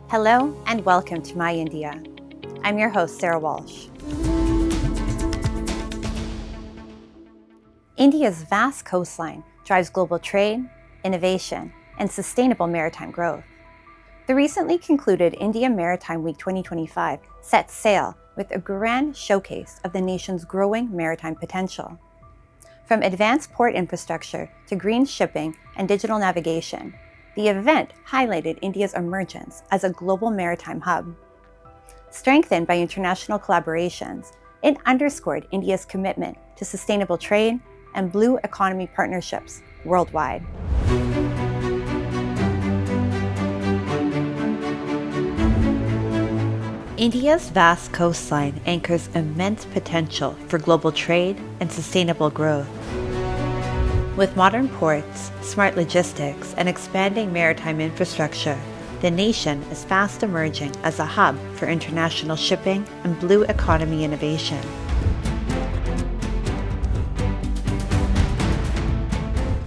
Hello and welcome to My India. I'm your host, Sarah Walsh. India's vast coastline drives global trade, innovation, and sustainable maritime growth. The recently concluded India Maritime Week 2025 set sail with a grand showcase of the nation's growing maritime potential. From advanced port infrastructure to green shipping and digital navigation, the event highlighted India's emergence as a global maritime hub. Strengthened by international collaborations, it underscored India's commitment to sustainable trade and blue economy partnerships worldwide. India's vast coastline anchors immense potential for global trade and sustainable growth. With modern ports, smart logistics, and expanding maritime infrastructure, the nation is fast emerging as a hub for international shipping and blue economy innovation.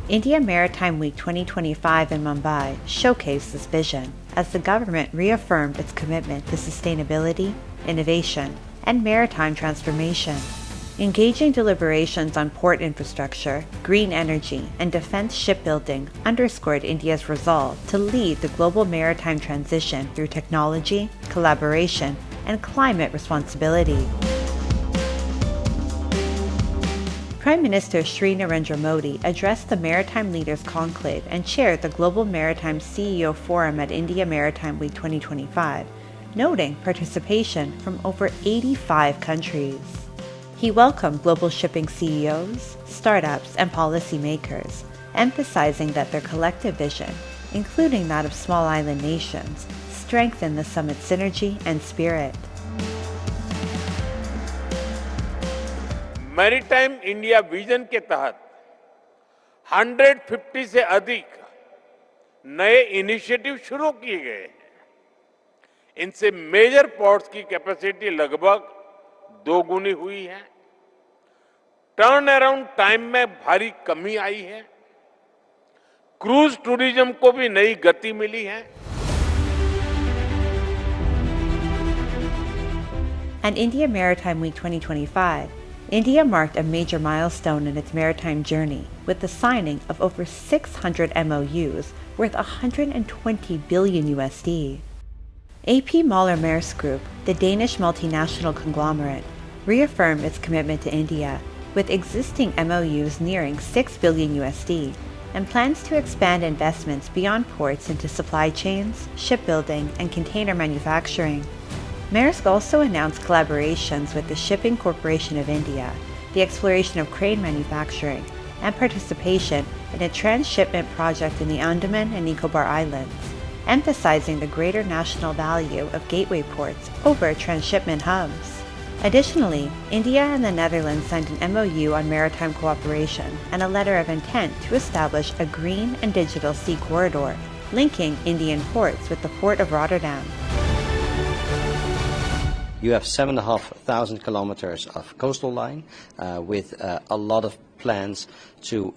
India Maritime Week 2025 in Mumbai showcased this vision as the government reaffirmed its commitment to sustainability, innovation, and maritime transformation. Engaging deliberations on port infrastructure, green energy, and defense shipbuilding underscored India's resolve to lead the global maritime transition through technology, collaboration, and climate responsibility. Prime Minister Shri Narendra Modi addressed the Maritime Leaders Conclave and chaired the Global Maritime CEO Forum at India Maritime Week 2025, noting participation from over 85 countries. He welcomed global shipping CEOs, startups, and policymakers, emphasizing that their collective vision, including that of small island nations, strengthened the summit's synergy and spirit. Maritime India vision के तहत 150 से अधिक नए initiative शुरू किए गए हैं। इनसे मेजर पोर्ट्स की कैपेसिटी लगभग दोगुनी हुई है। टर्न अराउंड टाइम में भारी कमी आई है। क्रूज टूरिज्म को भी नई गति मिली है। At India Maritime Week 2025, India marked a major milestone in its maritime journey with the signing of over 600 MOUs worth 120 billion USD. AP Møller Maersk Group, the Danish multinational conglomerate, reaffirmed its commitment to India with existing MOUs nearing 6 billion USD and plans to expand investments beyond ports into supply chains, shipbuilding, and container manufacturing. Maersk also announced collaborations with the Shipping Corporation of India, the exploration of crane manufacturing, and participation in a transshipment project in the Andaman and Nicobar Islands, emphasizing the greater national value of gateway ports over transshipment hubs. Additionally, India and the Netherlands signed an MOU on maritime cooperation and a letter of intent to establish a green and digital sea corridor, linking Indian ports with the Port of Rotterdam. You have 7,500 kilometers of coastal line with a lot of plans to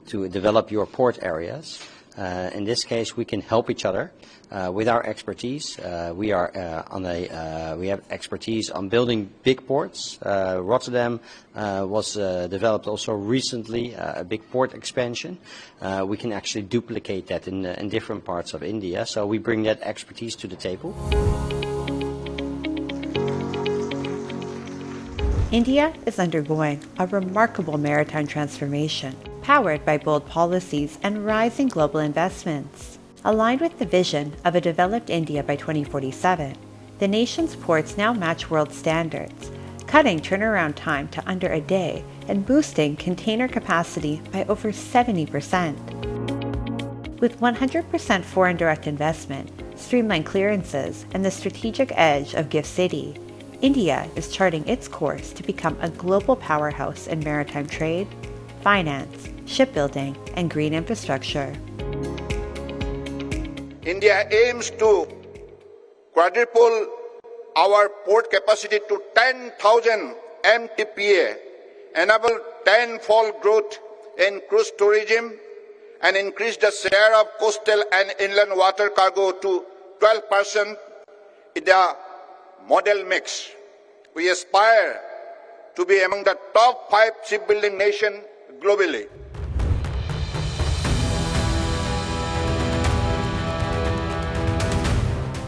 develop your port areas. In this case, we can help each other with our expertise. We have expertise on building big ports. Rotterdam was developed also recently, a big port expansion. We can actually duplicate that in different parts of India. So we bring that expertise to the table. India is undergoing a remarkable maritime transformation, powered by bold policies and rising global investments. Aligned with the vision of a developed India by 2047, the nation's ports now match world standards, cutting turnaround time to under a day and boosting container capacity by over 70%. With 100% foreign direct investment, streamlined clearances, and the strategic edge of Gift City, India is charting its course to become a global powerhouse in maritime trade, finance, shipbuilding, and green infrastructure. India aims to quadruple our port capacity to 10,000 MTPA, enable tenfold growth in cruise tourism and increased the share of coastal and inland water cargo to 12% in the model mix. We aspire to be among the top 5 shipbuilding nations globally.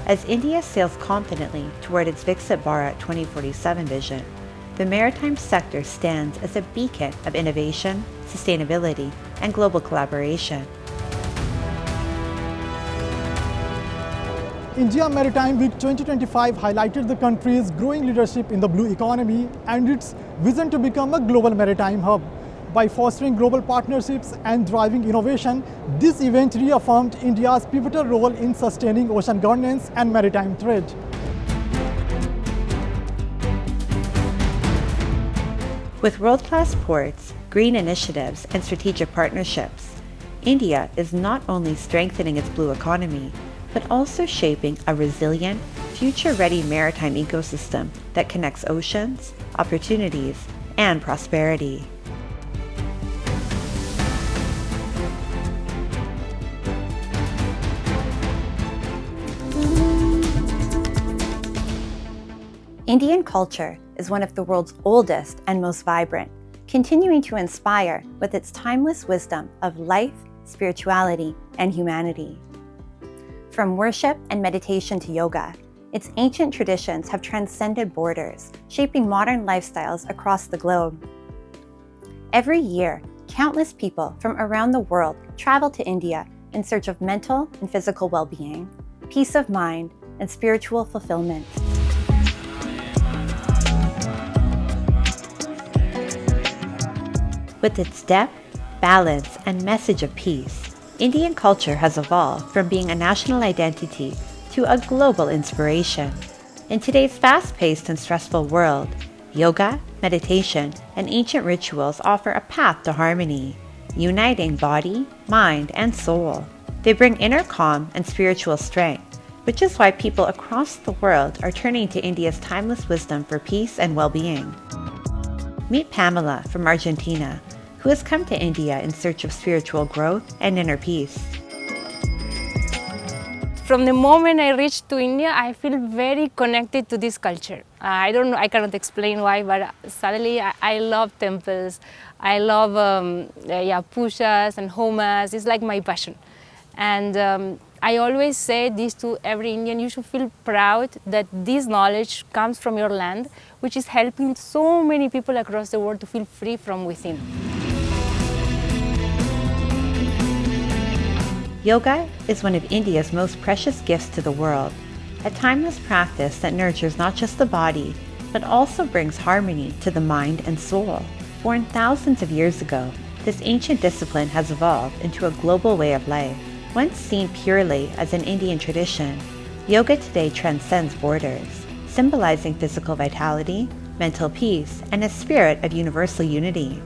As India sails confidently toward its Viksit Bharat 2047 vision, the maritime sector stands as a beacon of innovation, sustainability, and global collaboration. India Maritime Week 2025 highlighted the country's growing leadership in the blue economy and its vision to become a global maritime hub. By fostering global partnerships and driving innovation, this event reaffirmed India's pivotal role in sustaining ocean governance and maritime trade. With world-class ports, green initiatives, and strategic partnerships, India is not only strengthening its blue economy, but also shaping a resilient, future-ready maritime ecosystem that connects oceans, opportunities, and prosperity. Indian culture is one of the world's oldest and most vibrant, continuing to inspire with its timeless wisdom of life, spirituality, and humanity. From worship and meditation to yoga, its ancient traditions have transcended borders, shaping modern lifestyles across the globe. Every year, countless people from around the world travel to India in search of mental and physical well-being, peace of mind, and spiritual fulfillment. With its depth, balance, and message of peace, Indian culture has evolved from being a national identity to a global inspiration. In today's fast-paced and stressful world, yoga, meditation, and ancient rituals offer a path to harmony, uniting body, mind, and soul. They bring inner calm and spiritual strength, which is why people across the world are turning to India's timeless wisdom for peace and well-being. Meet Pamela from Argentina, who has come to India in search of spiritual growth and inner peace. From the moment I reached to India, I feel very connected to this culture. I don't know, I cannot explain why, but suddenly I love temples. I love pujas and homas. It's like my passion. And I always say this to every Indian: you should feel proud that this knowledge comes from your land, which is helping so many people across the world to feel free from within. Yoga is one of India's most precious gifts to the world, a timeless practice that nurtures not just the body, but also brings harmony to the mind and soul. Born thousands of years ago, this ancient discipline has evolved into a global way of life. Once seen purely as an Indian tradition, yoga today transcends borders, symbolizing physical vitality, mental peace, and a spirit of universal unity.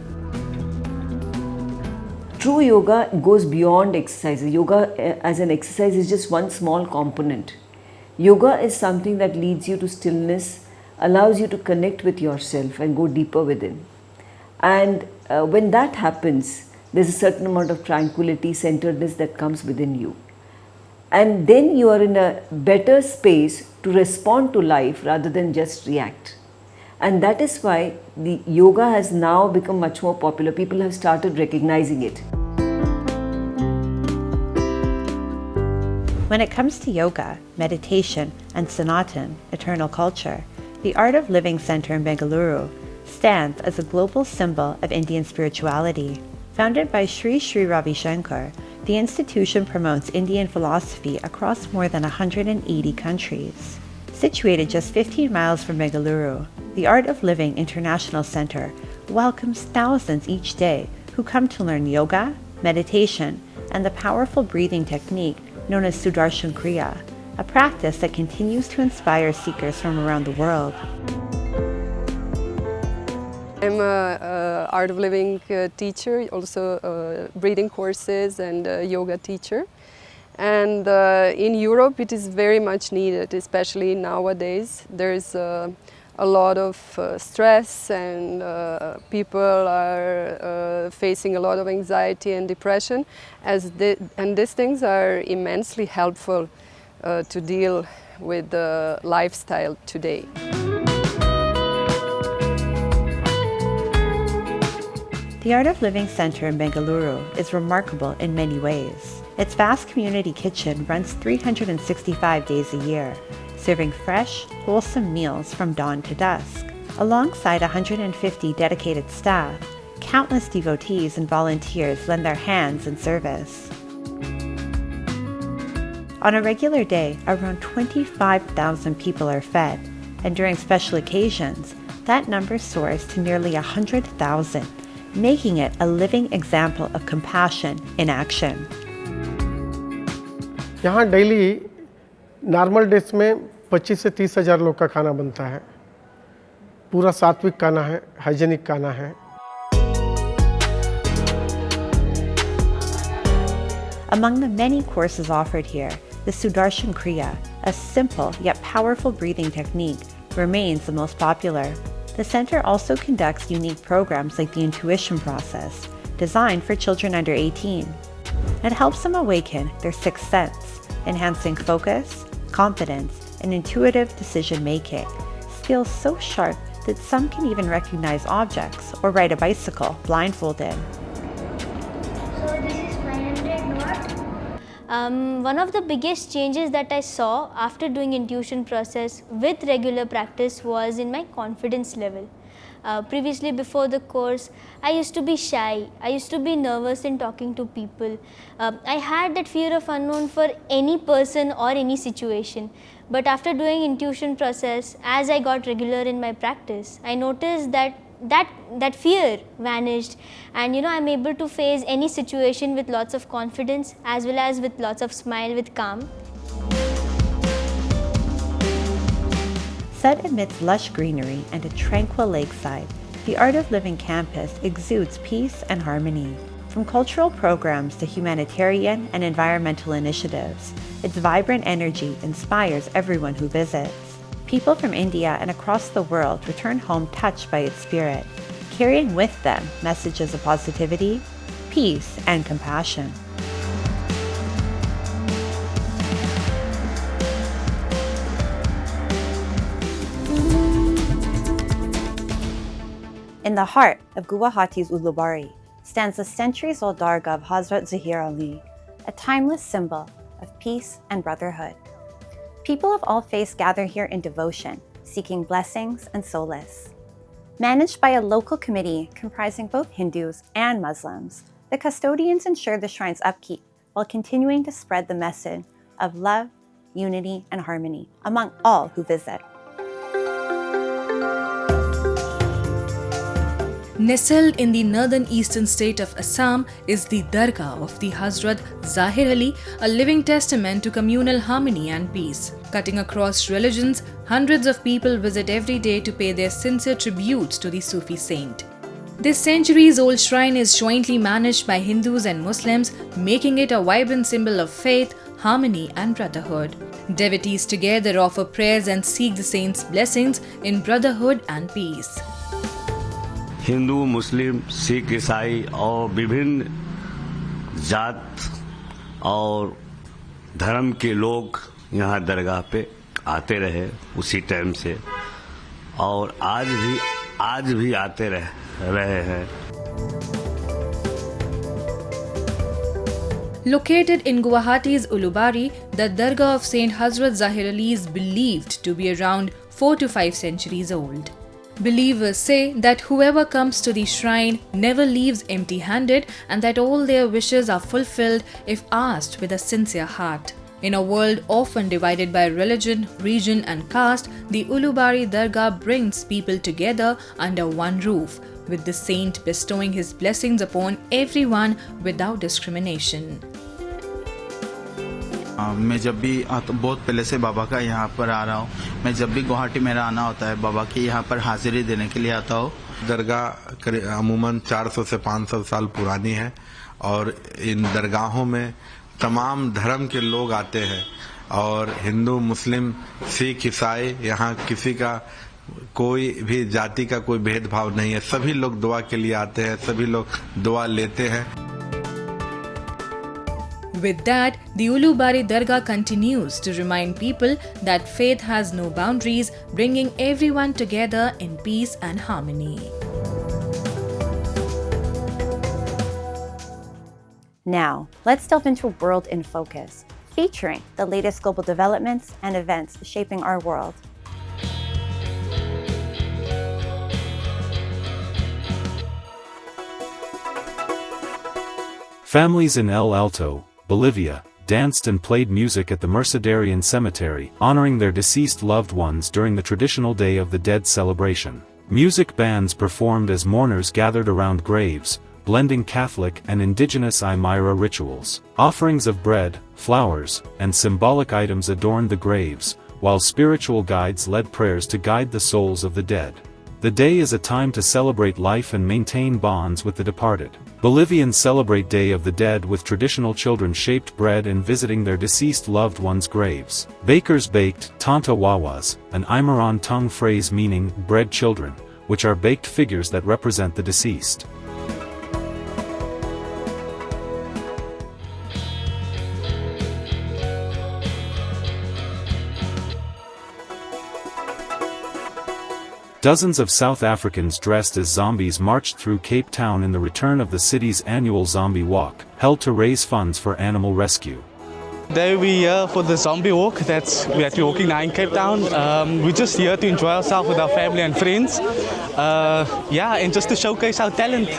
True yoga goes beyond exercises. Yoga as an exercise is just one small component. Yoga is something that leads you to stillness, allows you to connect with yourself and go deeper within. And when that happens, there's a certain amount of tranquility, centeredness that comes within you. And then you are in a better space to respond to life rather than just react. And that is why the yoga has now become much more popular. People have started recognizing it. When it comes to yoga, meditation, and Sanatan, eternal culture, the Art of Living Center in Bengaluru stands as a global symbol of Indian spirituality. Founded by Sri Sri Ravi Shankar, the institution promotes Indian philosophy across more than 180 countries. Situated just 15 miles from Bengaluru, the Art of Living International Center welcomes thousands each day who come to learn yoga, meditation, and the powerful breathing technique known as Sudarshan Kriya, a practice that continues to inspire seekers from around the world. I'm a Art of Living teacher, also breathing courses and yoga teacher. And in Europe it is very much needed, especially nowadays. There's a a lot of stress, and people are facing a lot of anxiety and depression, and these things are immensely helpful to deal with the lifestyle today. The Art of Living Center in Bengaluru is remarkable in many ways. Its vast community kitchen runs 365 days a year, serving fresh, wholesome meals from dawn to dusk. Alongside 150 dedicated staff, countless devotees and volunteers lend their hands in service. On a regular day, around 25,000 people are fed, and during special occasions, that number soars to nearly 100,000, making it a living example of compassion in action. यहाँ daily normal days में 25 से 30 हज़ार लोग का खाना बनता है। पूरा सात्विक खाना है, हाइजीनिक खाना है। Among the many courses offered here, the Sudarshan Kriya, a simple yet powerful breathing technique, remains the most popular. The center also conducts unique programs like the intuition process, designed for children under 18. It helps them awaken their sixth sense, enhancing focus, confidence, and intuitive decision-making, skills so sharp that some can even recognize objects or ride a bicycle blindfolded. So this is 500 watt. One of the biggest changes that I saw after doing intuition process with regular practice was in my confidence level. Previously, before the course, I used to be shy. I used to be nervous in talking to people. I had that fear of unknown for any person or any situation. But after doing intuition process, as I got regular in my practice, I noticed that fear vanished, and I'm able to face any situation with lots of confidence as well as with lots of smile, with calm. Set amidst lush greenery and a tranquil lakeside, the Art of Living campus exudes peace and harmony. From cultural programs to humanitarian and environmental initiatives, its vibrant energy inspires everyone who visits. People from India and across the world return home touched by its spirit, carrying with them messages of positivity, peace, and compassion. In the heart of Guwahati's Ulubari stands the centuries-old Dargah of Hazrat Zahir Ali, a timeless symbol of peace and brotherhood. People of all faiths gather here in devotion, seeking blessings and solace. Managed by a local committee comprising both Hindus and Muslims, the custodians ensure the shrine's upkeep while continuing to spread the message of love, unity, and harmony among all who visit. Nestled in the northern eastern state of Assam is the Dargah of the Hazrat Zahir Ali, a living testament to communal harmony and peace. Cutting across religions, hundreds of people visit every day to pay their sincere tributes to the Sufi saint. This centuries-old shrine is jointly managed by Hindus and Muslims, making it a vibrant symbol of faith, harmony and brotherhood. Devotees together offer prayers and seek the saint's blessings in brotherhood and peace. Hindu, मुस्लिम, सिख, ईसाई और विभिन्न जात और धर्म के लोग यहाँ दरगाह पे आते रहे उसी टाइम से, और आज भी आते रहे हैं. Located in Guwahati's Ulubari, the Dargah of Saint Hazrat Zahir Ali is believed to be around 4 to 5 centuries old. Believers say that whoever comes to the shrine never leaves empty-handed, and that all their wishes are fulfilled if asked with a sincere heart. In a world often divided by religion, region and caste, the Ulubari Dargah brings people together under one roof, with the saint bestowing his blessings upon everyone without discrimination. मैं जब भी बहुत पहले से बाबा का यहाँ पर आ रहा हूँ. मैं जब भी गुवाहाटी मेरा आना होता है बाबा की यहाँ पर हाजिरी देने के लिए आता हूँ. दरगाह अमूमन 400 से 500 साल पुरानी है, और इन दरगाहों में तमाम धर्म के लोग आते हैं, और हिंदू, मुस्लिम, सिख, ईसाई, यहाँ किसी का कोई भी जाति का कोई भेदभाव नहीं है, सभी लोग दुआ के लिए आते हैं, सभी लोग दुआ लेते हैं। With that, the Ulubari Dargah continues to remind people that faith has no boundaries, bringing everyone together in peace and harmony. Now, let's delve into World in Focus, featuring the latest global developments and events shaping our world. Families in El Alto, Bolivia, danced and played music at the Mercedarian Cemetery, honoring their deceased loved ones during the traditional Day of the Dead celebration. Music bands performed as mourners gathered around graves, blending Catholic and indigenous Aymara rituals. Offerings of bread, flowers, and symbolic items adorned the graves, while spiritual guides led prayers to guide the souls of the dead. The day is a time to celebrate life and maintain bonds with the departed. Bolivians celebrate Day of the Dead with traditional children-shaped bread and visiting their deceased loved ones' graves. Bakers baked tanta wawas, an Aymaran tongue phrase meaning bread children, which are baked figures that represent the deceased. Dozens of South Africans dressed as zombies marched through Cape Town in the return of the city's annual zombie walk, held to raise funds for animal rescue. Today we're here for the zombie walk that we're walking now in Cape Town. We're just here to enjoy ourselves with our family and friends. And just to showcase our talent.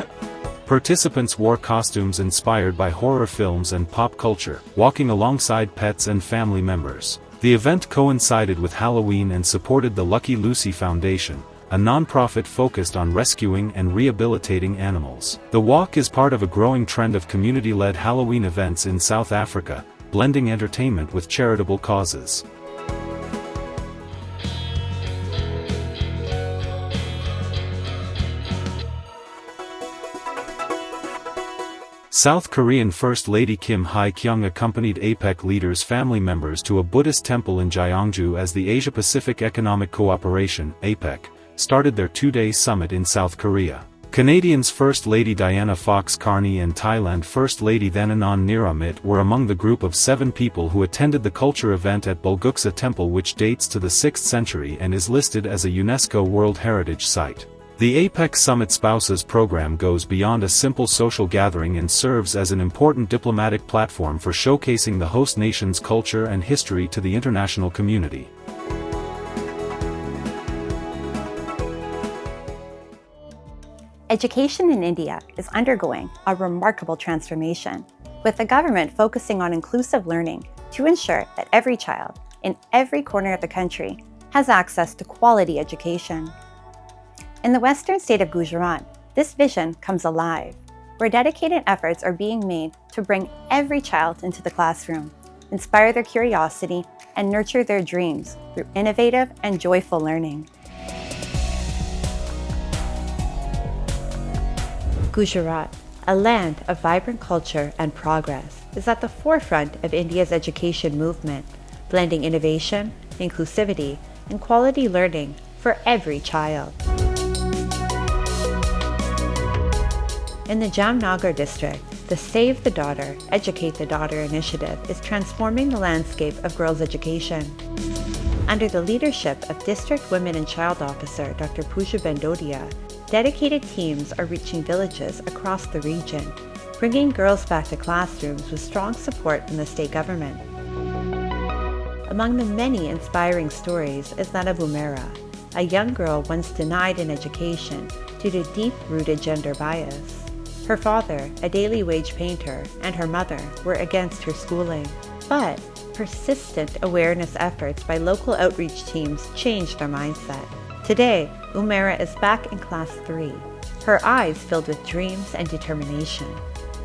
Participants wore costumes inspired by horror films and pop culture, walking alongside pets and family members. The event coincided with Halloween and supported the Lucky Lucy Foundation, a non-profit focused on rescuing and rehabilitating animals. The walk is part of a growing trend of community-led Halloween events in South Africa, blending entertainment with charitable causes. South Korean First Lady Kim Hye-kyung accompanied APEC leaders' family members to a Buddhist temple in Gyeongju as the Asia-Pacific Economic Cooperation (APEC) started their two-day summit in South Korea. Canadians First Lady Diana Fox-Carney and Thailand First Lady Thananon Niramit were among the group of 7 people who attended the culture event at Bulguksa Temple, which dates to the 6th century and is listed as a UNESCO World Heritage Site. The APEC Summit Spouses program goes beyond a simple social gathering and serves as an important diplomatic platform for showcasing the host nation's culture and history to the international community. Education in India is undergoing a remarkable transformation, with the government focusing on inclusive learning to ensure that every child in every corner of the country has access to quality education. In the western state of Gujarat, this vision comes alive, where dedicated efforts are being made to bring every child into the classroom, inspire their curiosity, and nurture their dreams through innovative and joyful learning. Gujarat, a land of vibrant culture and progress, is at the forefront of India's education movement, blending innovation, inclusivity, and quality learning for every child. In the Jamnagar district, the Save the Daughter, Educate the Daughter initiative is transforming the landscape of girls' education. Under the leadership of District Women and Child Officer Dr. Pooja Bendodia, dedicated teams are reaching villages across the region, bringing girls back to classrooms with strong support from the state government. Among the many inspiring stories is that of Umera, a young girl once denied an education due to deep-rooted gender bias. Her father, a daily wage painter, and her mother were against her schooling. But persistent awareness efforts by local outreach teams changed their mindset. Today, Umera is back in class 3, her eyes filled with dreams and determination,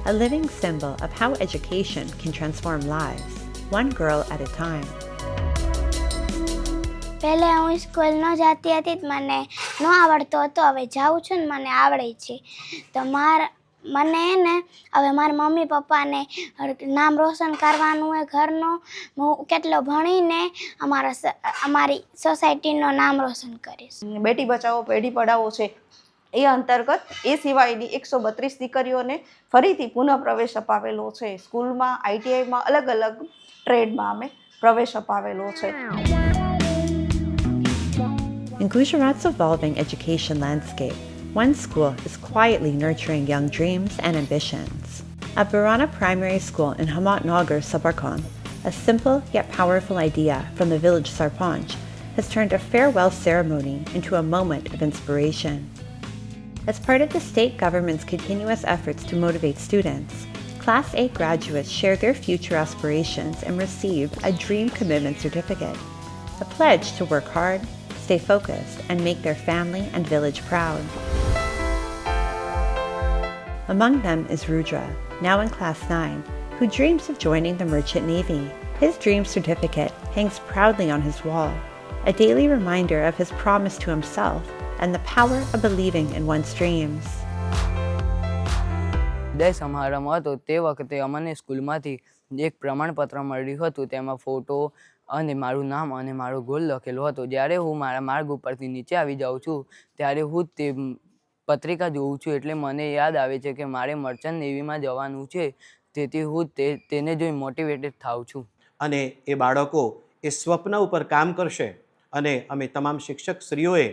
a living symbol of how education can transform lives, one girl at a time. પહેલે હું school ન જાતી હતી મને ન આવડતો હતો હવે જાઉં છું ને મને આવડે છે તો મને ને હવે મારા મમ્મી પપ્પાને નામ રોશન કરવાનું હોય ઘરનું. હું કેટલો ભણીને અમારી સોસાયટીનું નામ રોશન કરીશ. બેટી બચાવો બેટી પઢાવો છે એ અંતર્ગત એ સિવાયની 132 દીકરીઓને ફરીથી પુનઃ પ્રવેશ અપાવેલો છે. સ્કૂલમાં, ITIમાં, અલગ અલગ ટ્રેડમાં અમે પ્રવેશ અપાવેલો છે. In Gujarat's evolving education landscape, one school is quietly nurturing young dreams and ambitions. At Barana Primary School in Hamatnagar, Sabarkand, a simple yet powerful idea from the village Sarpanch has turned a farewell ceremony into a moment of inspiration. As part of the state government's continuous efforts to motivate students, Class 8 graduates shared their future aspirations and received a Dream Commitment Certificate, a pledge to work hard, stay focused, and make their family and village proud. Among them is Rudra, now in Class 9, who dreams of joining the Merchant Navy. His Dream Certificate hangs proudly on his wall, a daily reminder of his promise to himself and the power of believing in one's dreams. વિદાય સમારંભ હતો તે વખતે અમને સ્કૂલમાંથી એક પ્રમાણપત્ર મળ્યું હતું. તેમાં ફોટો અને મારું નામ અને મારો ગોલ લખેલો હતો. જ્યારે હું મારા માર્ગ ઉપરથી નીચે આવી જાઉં છું ત્યારે હું તે પત્રિકા જોઉં છું એટલે મને યાદ આવે છે કે મારે મર્ચન્ટ નેવીમાં જવાનું છે. તેથી હું તેને જોઈ મોટિવેટેડ થાઉં છું. અને એ બાળકો એ સ્વપ્ન ઉપર કામ કરશે અને અમે તમામ શિક્ષક શ્રીઓએ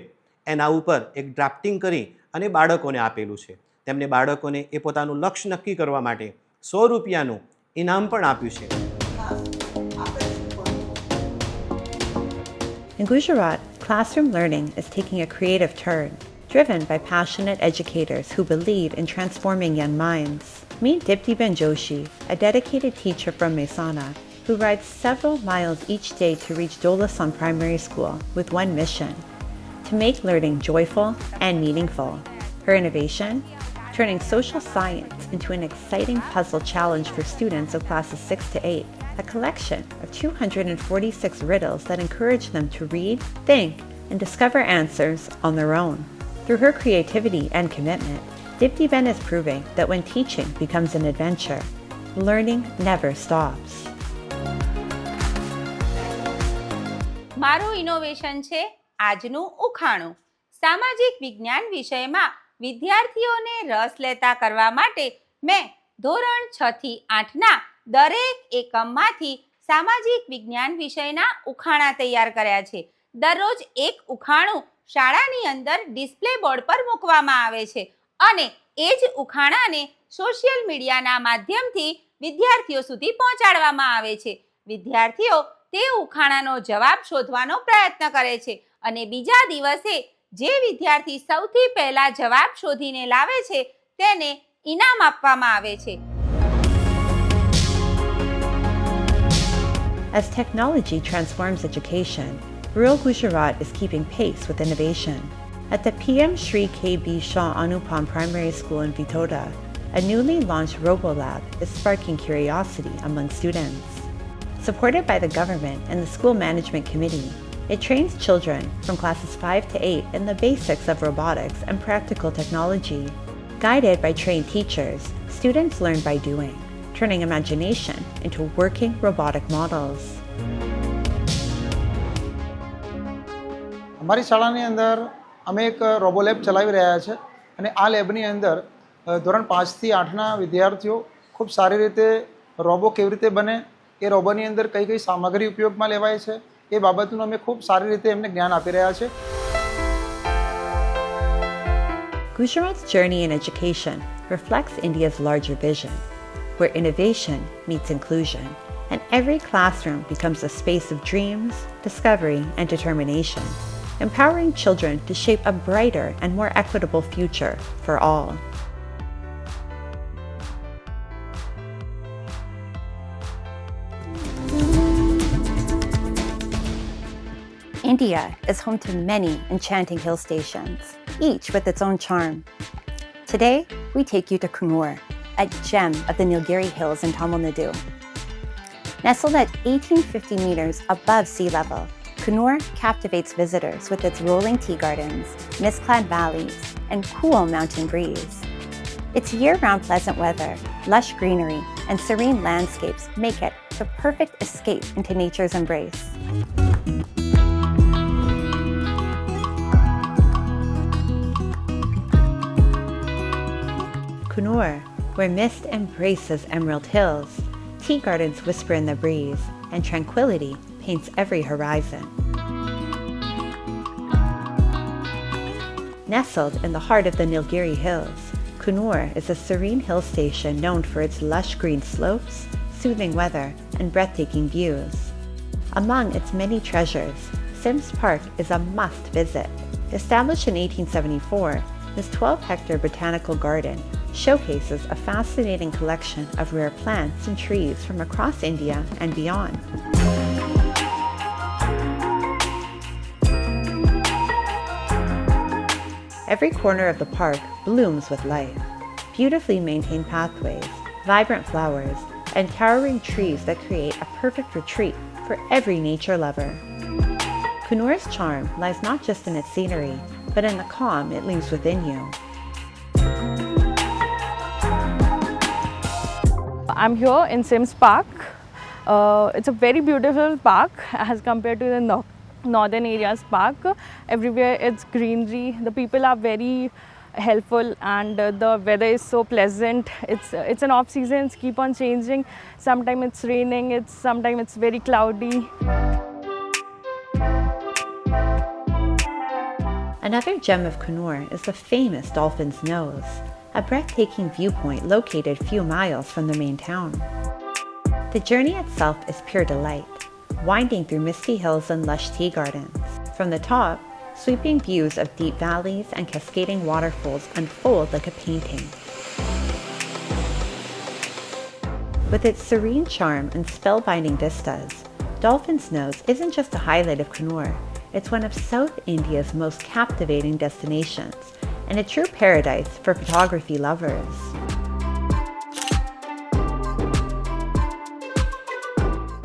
એના ઉપર એક ડ્રાફ્ટિંગ કરી અને બાળકોને આપેલું છે. તેમને બાળકોને એ પોતાનું લક્ષ્ય નક્કી કરવા માટે 100 રૂપિયાનું ઇનામ પણ આપ્યું છે. In Gujarat, classroom learning is taking a creative turn, driven by passionate educators who believe in transforming young minds. Meet Diptiben Joshi, a dedicated teacher from Mehsana, who rides several miles each day to reach Dolasan Primary School with one mission: to make learning joyful and meaningful. Her innovation? Turning social science into an exciting puzzle challenge for students of classes 6 to 8, a collection of 246 riddles that encourage them to read, think, and discover answers on their own. Through her creativity and commitment, Diptiben is proving that when teaching becomes an adventure, learning never stops. મારું innovation છે આજનું ઉખાણું. સામાજિક વિજ્ઞાન વિષયમાં વિદ્યાર્થીઓને રસ લેતા કરવા માટે મેં ધોરણ 6 થી 8ના દરેક એકમમાંથી સામાજિક વિજ્ઞાન વિષયના ઉખાણા તૈયાર કર્યા છે. દરરોજ એક ઉખાણું શાળાની અંદર ડિસ્પ્લે બોર્ડ પર મૂકવામાં આવે છે અને એ જ ઉખાણાને સોશિયલ મીડિયાના માધ્યમથી વિદ્યાર્થીઓ સુધી પહોંચાડવામાં આવે છે. વિદ્યાર્થીઓ તે ઉખાણાનો જવાબ શોધવાનો પ્રયત્ન કરે છે અને બીજા દિવસે જે વિદ્યાર્થી સૌથી પહેલા જવાબ શોધીને લાવે છે તેને ઇનામ આપવામાં આવે છે. As technology transforms education, rural Gujarat is keeping pace with innovation. At the PM Shri K.B. Shah Anupam Primary School in Vitoda, a newly launched RoboLab is sparking curiosity among students. Supported by the government and the school management committee, it trains children from classes 5 to 8 in the basics of robotics and practical technology. Guided by trained teachers, students learn by doing, turning imagination into working robotic models. અમારી શાળાની અંદર અમે એક robo lab ચલાવી રહ્યા છે અને આ લેબની અંદર ધોરણ 5 થી 8ના વિદ્યાર્થીઓ ખૂબ સારી રીતે રોબો કેવી રીતે બને, એ રોબોની અંદર કઈ કઈ સામગ્રી ઉપયોગમાં લેવાય છે એ બાબતનું અમે ખૂબ સારી રીતે એમને જ્ઞાન આપી રહ્યા છે. Gujarat's journey in education reflects India's larger vision, where innovation meets inclusion, and every classroom becomes a space of dreams, discovery, and determination, empowering children to shape a brighter and more equitable future for all. India is home to many enchanting hill stations, each with its own charm. Today, we take you to Kannur, a gem of the Nilgiri Hills in Tamil Nadu. Nestled at 1850 meters above sea level, Kannur captivates visitors with its rolling tea gardens, mist-clad valleys, and cool mountain breeze. Its year-round pleasant weather, lush greenery, and serene landscapes make it the perfect escape into nature's embrace. Coonoor, where mist embraces emerald hills, tea gardens whisper in the breeze, and tranquility paints every horizon. Nestled in the heart of the Nilgiri Hills, Coonoor is a serene hill station known for its lush green slopes, soothing weather, and breathtaking views. Among its many treasures, Sims Park is a must-visit. Established in 1874, this 12-hectare botanical garden showcases a fascinating collection of rare plants and trees from across India and beyond. Every corner of the park blooms with life. Beautifully maintained pathways, vibrant flowers, and towering trees that create a perfect retreat for every nature lover. Coonoor's charm lies not just in its scenery, but in the calm it leaves within you. I'm here in Sims Park. It's a very beautiful park as compared to the northern areas park. Everywhere it's greenery. The people are very helpful and the weather is so pleasant. It's an off season, it's keep on changing. Sometimes it's raining, sometimes it's very cloudy. Another gem of Coonoor is the famous Dolphin's Nose, a breathtaking viewpoint located a few miles from the main town. The journey itself is pure delight, winding through misty hills and lush tea gardens. From the top, sweeping views of deep valleys and cascading waterfalls unfold like a painting. With its serene charm and spellbinding vistas, Dolphin's Nose isn't just a highlight of Coonoor, it's one of South India's most captivating destinations and a true paradise for photography lovers.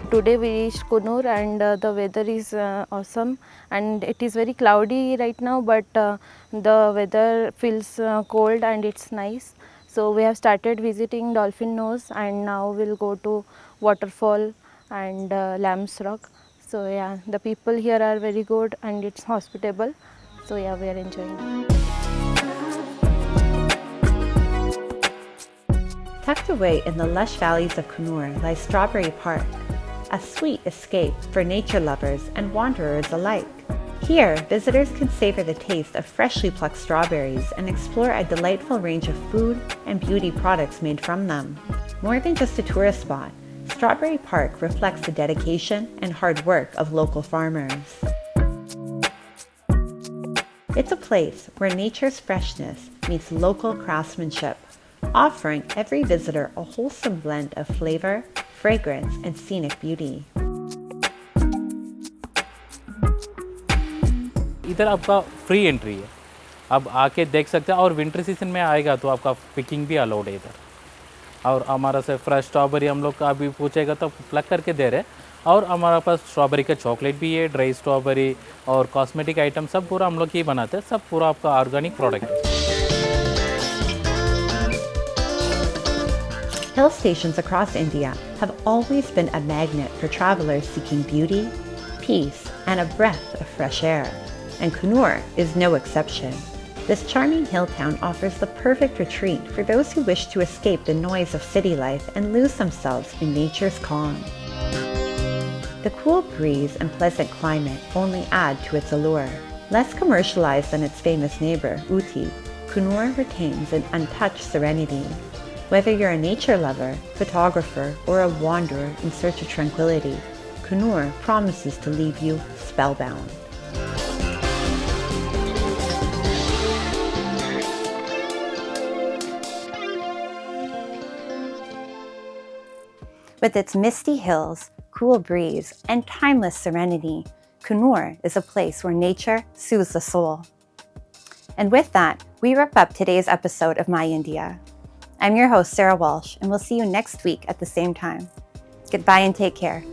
Today we reached Coonoor and the weather is awesome and it is very cloudy right now, but the weather feels cold and it's nice. So we have started visiting Dolphin Nose and now we'll go to waterfall and Lamb's Rock. So yeah, the people here are very good and it's hospitable. So yeah, we are enjoying. Tucked away in the lush valleys of Coonoor lies Strawberry Park, a sweet escape for nature lovers and wanderers alike. Here, visitors can savor the taste of freshly plucked strawberries and explore a delightful range of food and beauty products made from them. More than just a tourist spot, Strawberry Park reflects the dedication and hard work of local farmers. It's a place where nature's freshness meets local craftsmanship, offering every visitor a wholesome blend of flavor, fragrance, and scenic beauty. इधर आपका free entry है, आप आके देख सकते हैं और winter season में आएगा तो आपका पिकिंग भी अलाउड है इधर। और हमारा से फ्रेश स्ट्रॉबेरी हम लोग का अभी पूछेगा तो प्लग करके दे रहे हैं और हमारा पास स्ट्रॉबेरी का चॉकलेट भी है, ड्राई स्ट्रॉबेरी और कॉस्मेटिक आइटम सब पूरा हम लोग ही बनाते हैं, सब पूरा आपका ऑर्गेनिक प्रोडक्ट है। Hill stations across India have always been a magnet for travelers seeking beauty, peace, and a breath of fresh air. And Coonoor is no exception. This charming hill town offers the perfect retreat for those who wish to escape the noise of city life and lose themselves in nature's calm. The cool breeze and pleasant climate only add to its allure. Less commercialized than its famous neighbor, Ooty, Coonoor retains an untouched serenity. Whether you're a nature lover, photographer, or a wanderer in search of tranquility, Coonoor promises to leave you spellbound. With its misty hills, cool breeze, and timeless serenity, Coonoor is a place where nature soothes the soul. And with that, we wrap up today's episode of My India. I'm your host, Sarah Walsh, and we'll see you next week at the same time. Goodbye and take care.